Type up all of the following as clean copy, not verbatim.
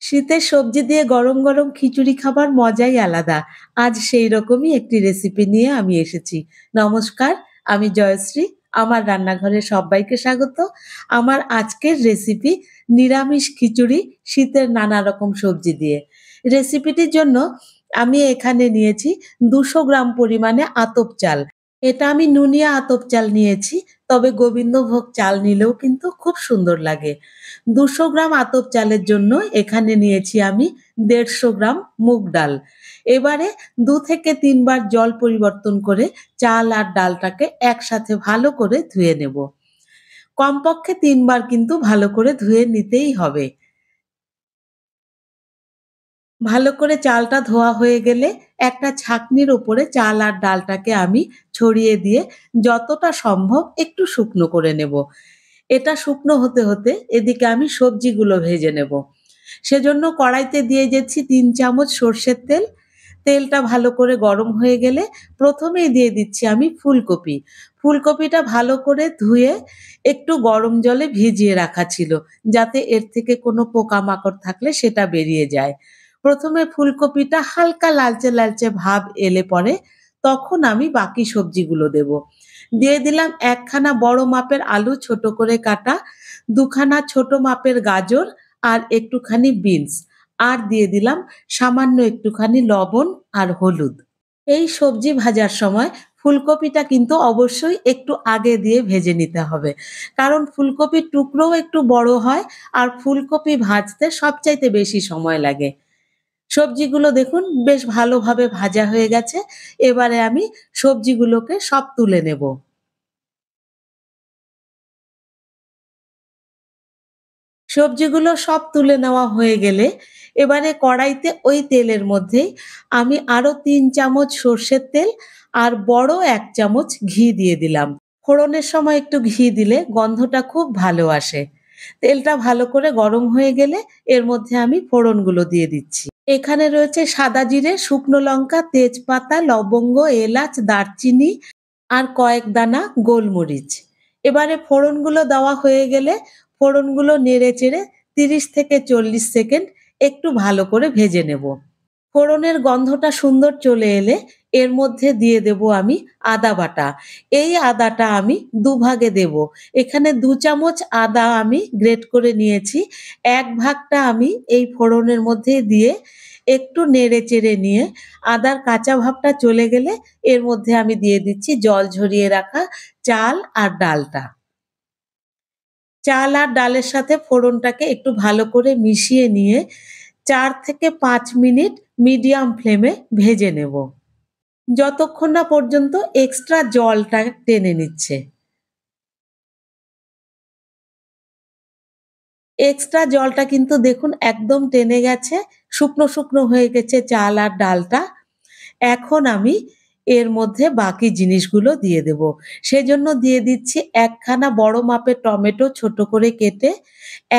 শীতের সবজি দিয়ে গরম গরম খিচুড়ি খাবার মজাই আলাদা। আজ সেই রকমই একটি রেসিপি নিয়ে আমি এসেছি। নমস্কার, আমি জয়শ্রী। আমার রান্নাঘরে সবাইকে স্বাগত। আমার আজকের রেসিপি নিরামিষ খিচুড়ি শীতের নানা রকম সবজি দিয়ে। রেসিপিটির জন্য আমি এখানে নিয়েছি ২০০ গ্রাম পরিমাণে আতপ চাল। এটা আমি নুনিয়া আতপ চাল নিয়েছি, তবে গোবিন্দভোগ চাল নিলেও কিন্তু খুব সুন্দর লাগে। ২০০ গ্রাম আতপ চালের জন্য এখানে নিয়েছি আমি ১৫০ গ্রাম মুগ ডাল। এবারে ২ থেকে ৩ বার জল পরিবর্তন করে চাল আর ডালটাকে একসাথে ভালো করে ধুয়ে নেব। কমপক্ষে ৩ বার কিন্তু ভালো করে ধুয়ে নিতেই হবে। ভালো করে চালটা ধোয়া হয়ে গেলে একটা ছাঁকনির উপরে চাল আর ডালটাকে আমি ছড়িয়ে দিয়ে যতটা সম্ভব একটু শুকনো করে নেব। এটা শুকনো হতে হতে এদিকে আমি সবজিগুলো ভেজে নেব। সেজন্য কড়াইতে দিয়ে দিচ্ছি ৩ চামচ সর্ষের তেল। তেলটা ভালো করে গরম হয়ে গেলে প্রথমেই দিয়ে দিচ্ছি আমি ফুলকপি। ফুলকপিটা ভালো করে ধুয়ে একটু গরম জলে ভিজিয়ে রাখা ছিল, যাতে এর থেকে কোনো পোকামাকড় থাকলে সেটা বেরিয়ে যায়। প্রথমে ফুলকপিটা হালকা লালচে লালচে ভাব এলে পরে তখন আমি বাকি সবজিগুলো দেব। দিয়ে দিলাম একখানা বড় মাপের আলু ছোট করে কাটা, দুখানা ছোট মাপের গাজর আর একটুখানি বিনস, আর দিয়ে দিলাম সামান্য একটুখানি লবণ আর হলুদ। এই সবজি ভাজার সময় ফুলকপিটা কিন্তু অবশ্যই একটু আগে দিয়ে ভেজে নিতে হবে, কারণ ফুলকপির টুকরোও একটু বড় হয় আর ফুলকপি ভাজতে সবচাইতে বেশি সময় লাগে। সবজিগুলো দেখুন বেশ ভালোভাবে ভাজা হয়ে গেছে। এবারে আমি সবজিগুলোকে সব তুলে নেব। সবজিগুলো সব তুলে নেওয়া হয়ে গেলে এবারে কড়াইতে ওই তেলের মধ্যেই আমি আরো ৩ চামচ সর্ষের তেল আর বড় ১ চামচ ঘি দিয়ে দিলাম। ফোড়নের সময় একটু ঘি দিলে গন্ধটা খুব ভালো আসে। তেলটা ভালো করে গরম হয়ে গেলে এর মধ্যে আমি ফোড়নগুলো দিয়ে দিচ্ছি। এখানে রয়েছে সাদা জিরে, শুকনো লঙ্কা, তেজপাতা, লবঙ্গ, এলাচ, দারচিনি আর কয়েক দানা গোলমরিচ। এবারে ফোড়নগুলো দেওয়া হয়ে গেলে ফোড়নগুলো নেড়েচেড়ে ৩০ থেকে ৪০ সেকেন্ড একটু ভালো করে ভেজে নেব। ফোড়নের গন্ধটা সুন্দর চলে এলে এর মধ্যে দিয়ে দেব আমি আদা বাটা। এই আদাটা আমি দুভাগে দেব। এখানে ২ চামচ আদা আমি গ্রেট করে নিয়েছি। ১ ভাগটা আমি এই ফোড়নের মধ্যে দিয়ে একটু নেড়েচেড়ে নিয়ে আদার কাঁচা ভাবটা চলে গেলে এর মধ্যে আমি দিয়ে দিচ্ছি জল ঝরিয়ে রাখা চাল আর ডালটা। চাল আর ডালের সাথে ফোড়নটাকে একটু ভালো করে মিশিয়ে নিয়ে ৪ থেকে ৫ মিনিট মিডিয়াম ফ্লেমে ভেজে নেব। যতক্ষণ না পর্যন্ত এক্সট্রা জলটা টেনে নিচ্ছে। এক্সট্রা জলটা কিন্তু দেখুন একদম টেনে গেছে, শুকনো শুকনো হয়ে গেছে চাল আর ডালটা। এখন আমি এর মধ্যে বাকি জিনিসগুলো দিয়ে দেব। সেজন্য দিয়ে দিচ্ছি একখানা বড় মাপের টমেটো ছোট করে কেটে,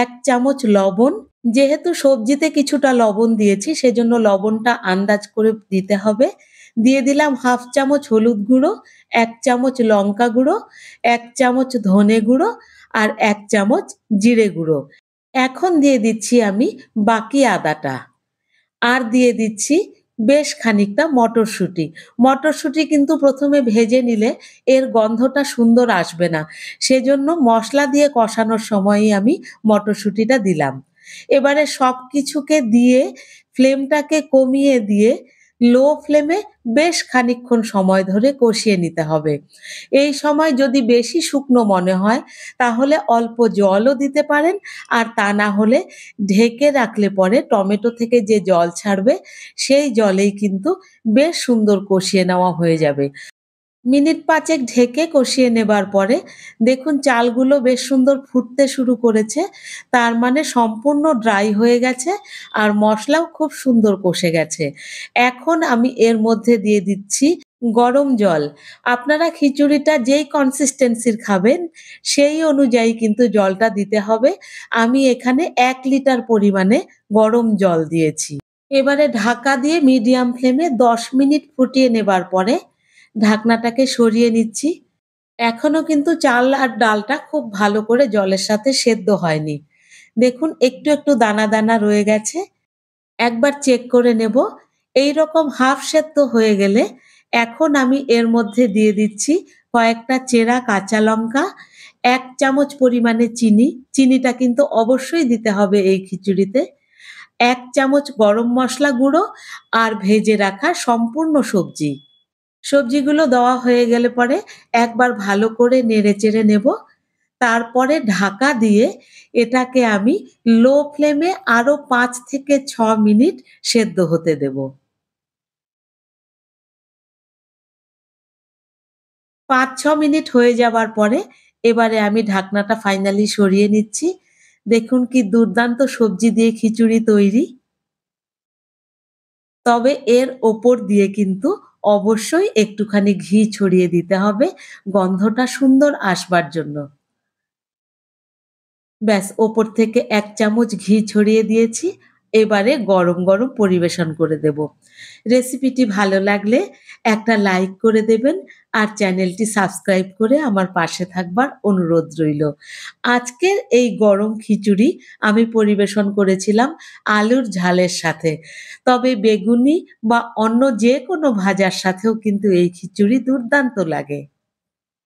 ১ চামচ লবণ। যেহেতু সবজিতে কিছুটা লবণ দিয়েছি সেজন্য লবণটা আন্দাজ করে দিতে হবে। দিয়ে দিলাম ১/২ চামচ হলুদ গুঁড়ো, ১ চামচ লঙ্কা গুঁড়ো, ১ চামচ ধনে গুঁড়ো আর ১ চামচ জিরে গুঁড়ো। এখন দিয়ে দিচ্ছি আমি বাকি আদাটা। আর দিয়ে দিচ্ছি বেশ খানিকটা মটরশুঁটি। মটরশুঁটি কিন্তু প্রথমে ভেজে নিলে এর গন্ধটা সুন্দর আসবে না। সেজন্য মসলা দিয়ে কষানোর সময়ই আমি মটরশুঁটিটা দিলাম। এবারে সবকিছুকে দিয়ে ফ্লেমটাকে কমিয়ে দিয়ে লো ফ্লেমে বেশ খানিকক্ষণ সময় ধরে কষিয়ে নিতে হবে। এই সময় যদি বেশি শুকনো মনে হয় তাহলে অল্প জলও দিতে পারেন, আর তা না হলে ঢেকে রাখলে পরে টমেটো থেকে যে জল ছাড়বে সেই জলেই কিন্তু বেশ সুন্দর কষিয়ে নেওয়া হয়ে যাবে। মিনিট ৫ এক ঢেকে কষিয়ে নেবার পরে দেখুন চালগুলো বেশ সুন্দর ফুটতে শুরু করেছে। তার মানে সম্পূর্ণ ড্রাই হয়ে গেছে আর মসলাও খুব সুন্দর কষে গেছে। এখন আমি এর মধ্যে দিয়ে দিচ্ছি গরম জল। আপনারা খিচুড়িটা যেই কনসিস্টেন্সির খাবেন সেই অনুযায়ী কিন্তু জলটা দিতে হবে। আমি এখানে ১ লিটার পরিমাণে গরম জল দিয়েছি। এবারে ঢাকা দিয়ে মিডিয়াম ফ্লেমে ১০ মিনিট ফুটিয়ে নেবার পরে ঢাকনাটাকে সরিয়ে নিচ্ছি। এখনো কিন্তু চাল আর ডালটা খুব ভালো করে জলের সাথে সেদ্ধ হয়নি। দেখুন একটু, একটু দানা, দানা রয়ে গেছে। একবার চেক করে নেব। এইরকম হাফ সেদ্ধ হয়ে গেলে এখন আমি এর মধ্যে দিয়ে দিচ্ছি কয়েকটা চেরা কাঁচা লঙ্কা, ১ চামচ পরিমাণে চিনি। চিনিটা কিন্তু অবশ্যই দিতে হবে এই খিচুড়িতে। ১ চামচ গরম মসলা গুঁড়ো আর ভেজে রাখা সম্পূর্ণ সবজি। সবজিগুলো দেওয়া হয়ে গেলে পরে একবার ভালো করে নেড়েচেড়ে নেব। তারপরে ঢাকা দিয়ে এটাকে আমি লো ফ্লেমে আরো ৫ থেকে ৬ মিনিট সেদ্ধ হতে দেব। ৫-৬ মিনিট হয়ে যাবার পরে এবারে আমি ঢাকনাটা ফাইনালি সরিয়ে নিচ্ছি। দেখুন কি দুর্দান্ত সবজি দিয়ে খিচুড়ি তৈরি। তবে এর ওপর দিয়ে কিন্তু অবশ্যই একটুখানি ঘি ছড়িয়ে দিতে হবে গন্ধটা সুন্দর আসবার জন্য। ব্যাস ওপর থেকে ১ চামচ ঘি ছড়িয়ে দিয়েছি। এবারে গরম, গরম পরিবেশন করে দেব। রেসিপিটি ভালো লাগলে একটা লাইক করে দেবেন আর চ্যানেলটি সাবস্ক্রাইব করে আমার পাশে থাকবার অনুরোধ রইল। আজকের এই গরম খিচুড়ি আমি পরিবেশন করেছিলাম আলুর ঝালের সাথে। তবে বেগুনি বা অন্য যেকোনো ভাজার সাথেও কিন্তু এই খিচুড়ি দুর্দান্ত লাগে।